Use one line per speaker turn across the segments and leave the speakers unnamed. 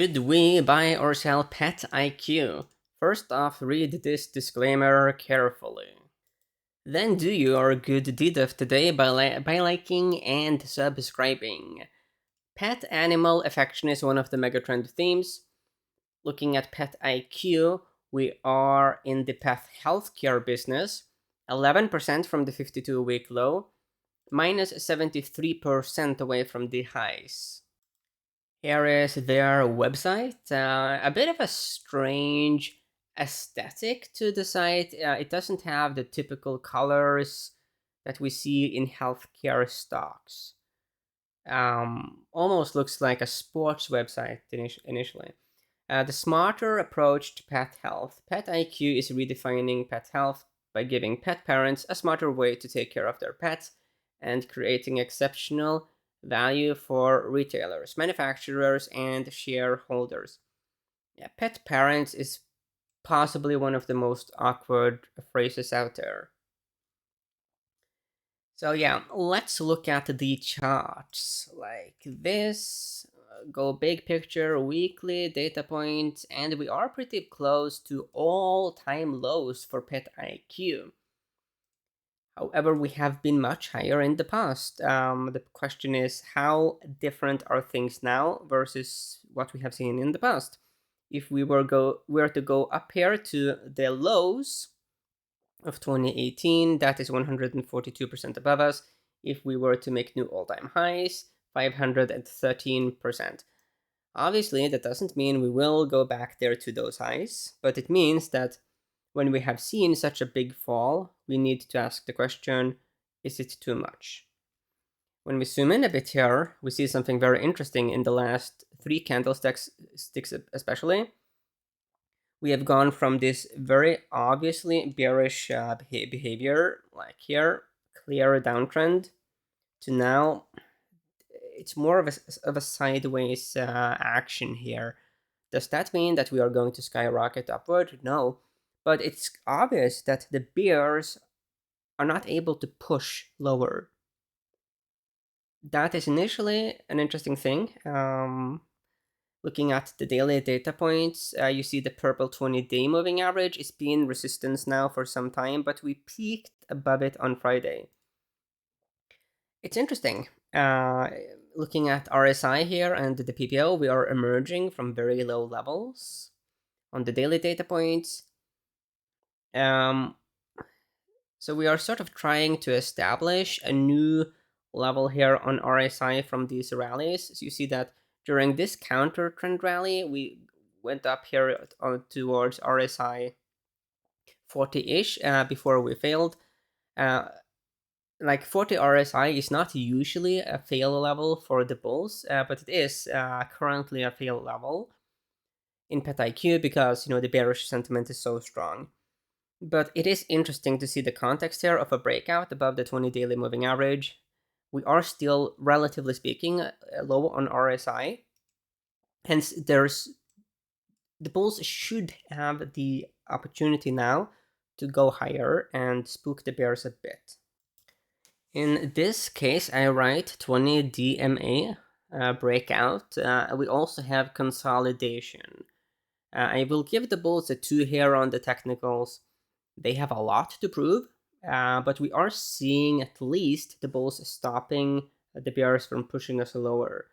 Should we buy or sell PetIQ? First off, read this disclaimer carefully. Then do your good deed of today by liking and subscribing. Pet animal affection is one of the megatrend themes. Looking at PetIQ, we are in the pet healthcare business, 11% from the 52-week low, minus 73% away from the highs. Here is their website. A bit of a strange aesthetic to the site. It doesn't have the typical colors that we see in healthcare stocks. Almost looks like a sports website initially. The smarter approach to pet health. PetIQ is redefining pet health by giving pet parents a smarter way to take care of their pets and creating exceptional value for retailers, manufacturers, and shareholders. Yeah, pet parents is possibly one of the most awkward phrases out there. So yeah, let's look at the charts like this. Go big picture, weekly data points, and we are pretty close to all-time lows for PetIQ. However, we have been much higher in the past. The question is, how different are things now versus what we have seen in the past? If we were to go up here to the lows of 2018, that is 142% above us. If we were to make new all-time highs, 513%. Obviously, that doesn't mean we will go back there to those highs, but it means that when we have seen such a big fall, we need to ask the question, is it too much? When we zoom in a bit here, we see something very interesting in the last three candlesticks especially. We have gone from this very obviously bearish behavior, like here, clear downtrend, to now it's more of a sideways action here. Does that mean that we are going to skyrocket upward? No, but it's obvious that the bears are not able to push lower. That is initially an interesting thing. Looking at the daily data points, you see the purple 20-day moving average is being resistance now for some time, but we peaked above it on Friday. It's interesting. Looking at RSI here and the PPO, we are emerging from very low levels on the daily data points. So we are sort of trying to establish a new level here on RSI from these rallies. So you see that during this counter trend rally, we went up here towards RSI 40-ish before we failed. Like 40 RSI is not usually a fail level for the bulls, but it is currently a fail level in PetIQ because the bearish sentiment is so strong. But it is interesting to see the context here of a breakout above the 20 daily moving average. We are still, relatively speaking, low on RSI. Hence, the bulls should have the opportunity now to go higher and spook the bears a bit. In this case, I write 20 DMA breakout. We also have consolidation. I will give the bulls a 2 here on the technicals. They have a lot to prove, but we are seeing at least the bulls stopping the bears from pushing us lower.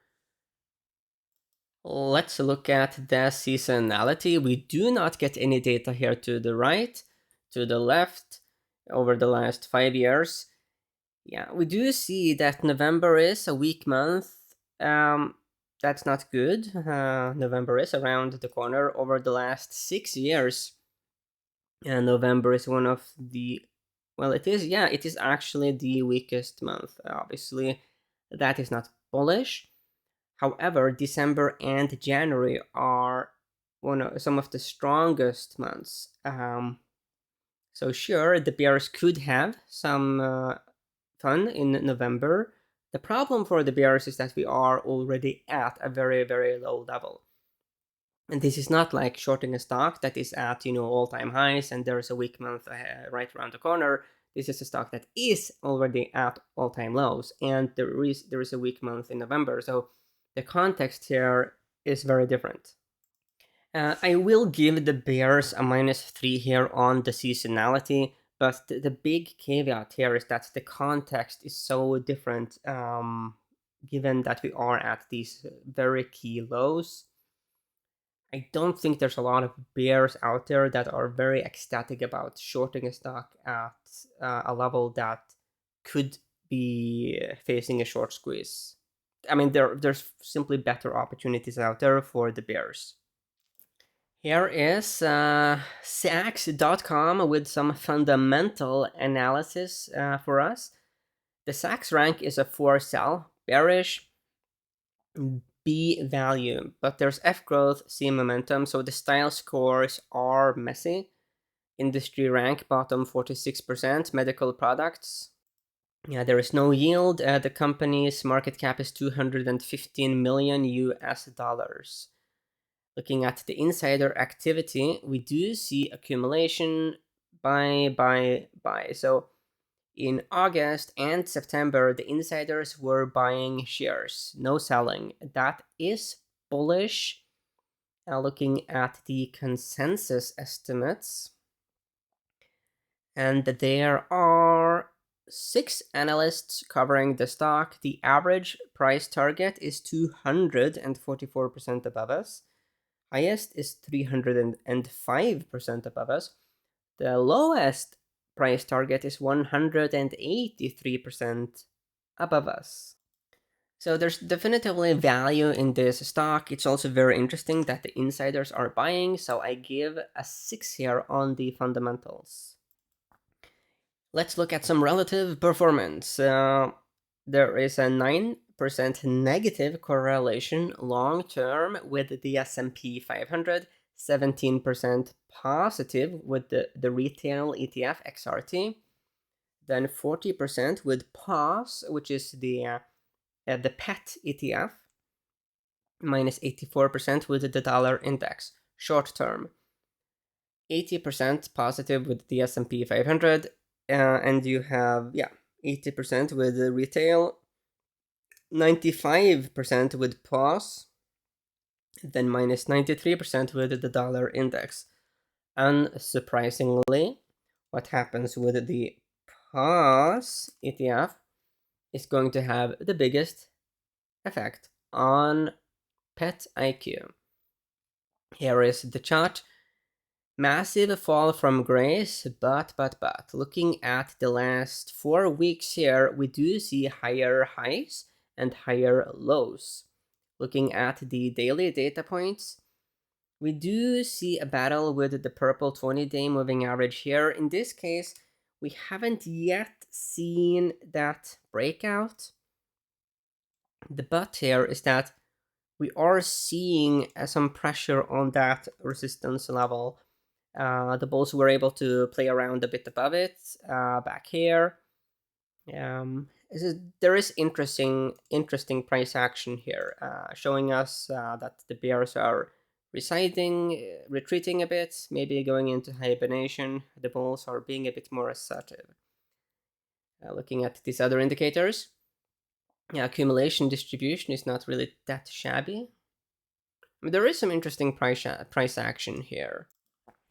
Let's look at the seasonality. We do not get any data here to the right, to the left, over the last 5 years. Yeah, we do see that November is a weak month. That's not good. November is around the corner. Over the last 6 years, and November is one of the, well, it is actually the weakest month. Obviously, that is not bullish. However, December and January are some of the strongest months. So sure, the bears could have some fun in November. The problem for the bears is that we are already at a very, very low level. And this is not like shorting a stock that is at all-time highs and there is a weak month right around the corner. This is a stock that is already at all-time lows, and there is a weak month in November. So the context here is very different. I will give the Bears a -3 here on the seasonality, but the big caveat here is that the context is so different, given that we are at these very key lows. I don't think there's a lot of bears out there that are very ecstatic about shorting a stock at a level that could be facing a short squeeze. I mean, there's simply better opportunities out there for the bears. Here is Saks.com with some fundamental analysis for us. The Saks rank is a 4 sell, bearish, B value, but there's F growth, C momentum, so the style scores are messy. Industry rank bottom 46%, medical products. Yeah, there is no yield. The company's market cap is 215 million US dollars. Looking at the insider activity, we do see accumulation, buy. So in August and September, the insiders were buying shares, no selling. That is bullish. Looking at the consensus estimates, and there are 6 analysts covering the stock. The average price target is 244% above us. Highest is 305% above us. The lowest price target is 183% above us. So there's definitively value in this stock. It's also very interesting that the insiders are buying, so I give a 6 here on the fundamentals. Let's look at some relative performance. There is a 9% negative correlation long term with the S&P 500, 17% positive with the retail ETF XRT, then 40% with POS, which is the PET ETF, minus 84% with the dollar index, short term. 80% positive with the S&P 500, and you have 80% with the retail, 95% with POS, then minus 93% with the dollar index. Unsurprisingly, what happens with the POS ETF is going to have the biggest effect on PetIQ. Here is the chart. Massive fall from grace, but looking at the last 4 weeks here, we do see higher highs and higher lows. Looking at the daily data points, we do see a battle with the purple 20-day moving average here. In this case, we haven't yet seen that breakout. The but here is that we are seeing some pressure on that resistance level. The bulls were able to play around a bit above it back here. There is interesting price action here, showing us that the bears are retreating a bit, maybe going into hibernation. The bulls are being a bit more assertive. Looking at these other indicators, accumulation distribution is not really that shabby. I mean, there is some interesting price action here.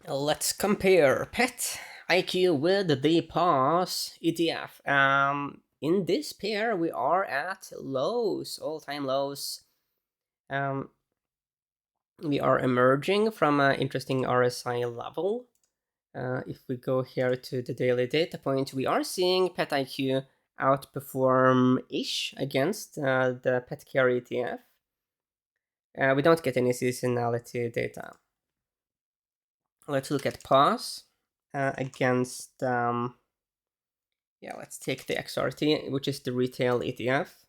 Let's compare PetIQ with the POS ETF. In this pair, we are at lows, all-time lows. We are emerging from an interesting RSI level. If we go here to the daily data point, we are seeing PetIQ outperform-ish against the pet care ETF. We don't get any seasonality data. Let's look at POS against, let's take the XRT, which is the retail ETF.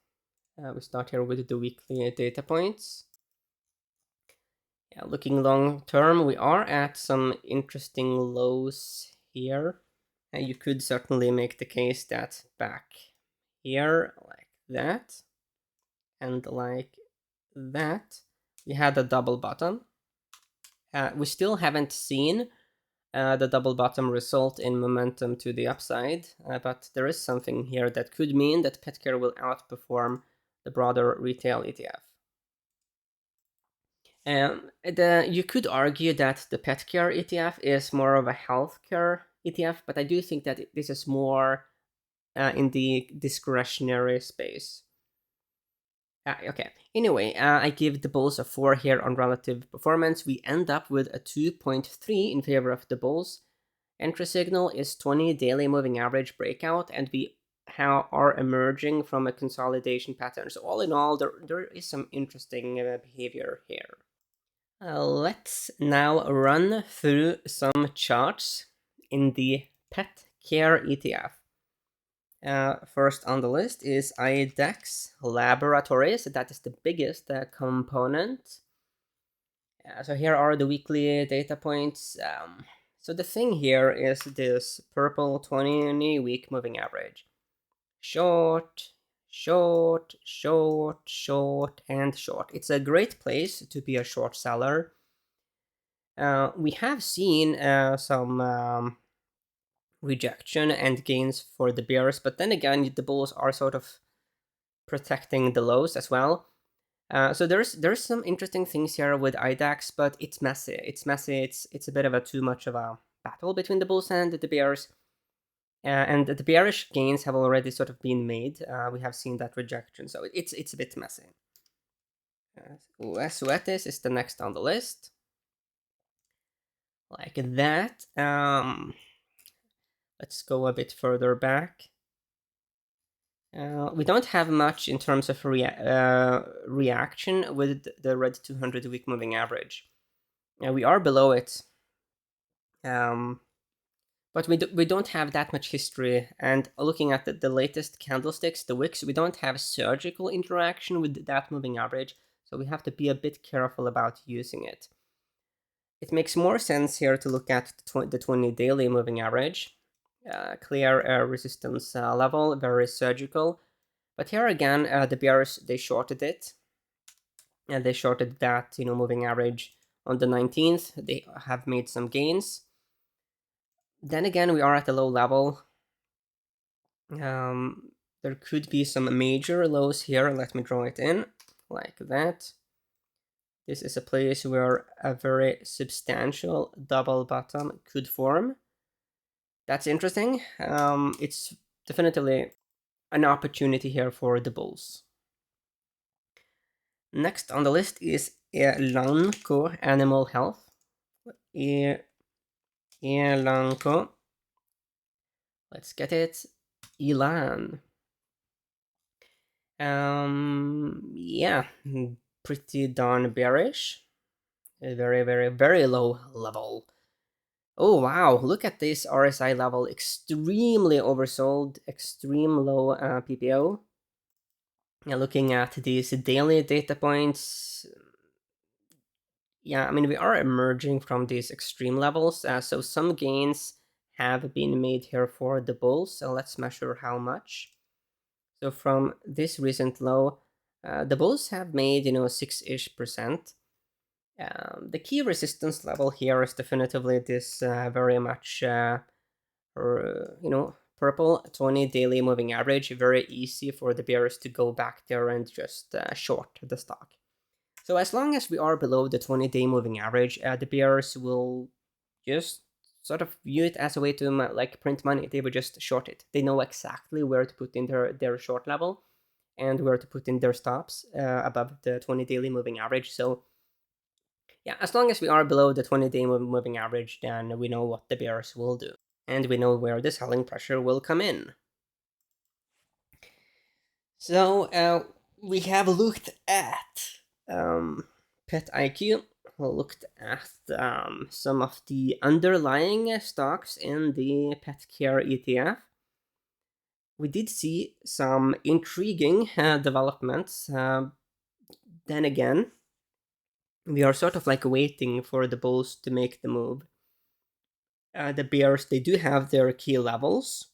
We start here with the weekly data points. Looking long term, we are at some interesting lows here. You could certainly make the case that back here, like that, and like that, we had a double bottom. We still haven't seen the double bottom result in momentum to the upside, but there is something here that could mean that pet care will outperform the broader retail ETF. You could argue that the pet care ETF is more of a healthcare ETF, but I do think that this is more in the discretionary space. Okay. Anyway, I give the Bulls a 4 here on relative performance. We end up with a 2.3 in favor of the Bulls. Entry signal is 20 daily moving average breakout, and we are emerging from a consolidation pattern. So all in all, there is some interesting behavior here. Let's now run through some charts in the pet care ETF. First on the list is IDEX Laboratories. That is the biggest component. So here are the weekly data points. So the thing here is this purple 20-week moving average. Short, short, short, short, and short. It's a great place to be a short seller. We have seen some rejection and gains for the bears, but then again, the bulls are sort of protecting the lows as well. So there's some interesting things here with IDAX, but it's messy. It's messy. It's a bit of a too much of a battle between the bulls and the bears. And the bearish gains have already sort of been made. We have seen that rejection, so it's a bit messy. Suetis is the next on the list. Like that. Let's go a bit further back. We don't have much in terms of reaction with the red 200-week moving average. We are below it, but we don't have that much history. And looking at the latest candlesticks, the wicks, we don't have surgical interaction with that moving average, so we have to be a bit careful about using it. It makes more sense here to look at the 20 daily moving average. Clear resistance level, very surgical. But here again, the bears, they shorted it. And they shorted that, moving average on the 19th. They have made some gains. Then again, we are at a low level. There could be some major lows here. Let me draw it in like that. This is a place where a very substantial double bottom could form. That's interesting. It's definitely an opportunity here for the bulls. Next on the list is Elanco Animal Health. Elanco. Let's get it. Elan. Yeah, pretty darn bearish. A very, very, very low level. Oh wow, look at this RSI level. Extremely oversold, extreme low PPO. Looking at these daily data points, yeah, I mean, we are emerging from these extreme levels. So some gains have been made here for the bulls. So let's measure how much. So from this recent low, the bulls have made, 6-ish%. The key resistance level here is definitively this very much, purple 20 daily moving average. Very easy for the bears to go back there and just short the stock. So as long as we are below the 20-day moving average, the bears will just sort of view it as a way to like print money. They would just short it. They know exactly where to put in their short level and where to put in their stops above the 20 daily moving average. So yeah, as long as we are below the 20-day moving average, then we know what the bears will do. And we know where the selling pressure will come in. So we have looked at PetIQ, looked at some of the underlying stocks in the pet care ETF. We did see some intriguing developments. Then again, we are sort of like waiting for the bulls to make the move. The bears, they do have their key levels,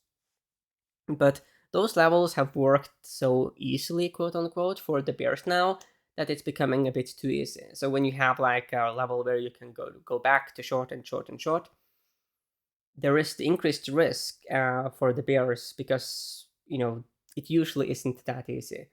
but those levels have worked so easily, quote unquote, for the bears now that it's becoming a bit too easy. So when you have like a level where you can go back to short and short and short, there is the increased risk for the bears because it usually isn't that easy.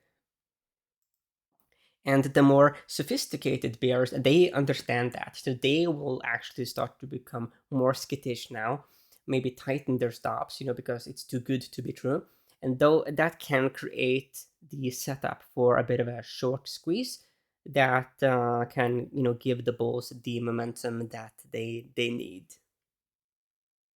And the more sophisticated bears, they understand that. So they will actually start to become more skittish now, maybe tighten their stops, because it's too good to be true. And though that can create the setup for a bit of a short squeeze that can, give the bulls the momentum that they need.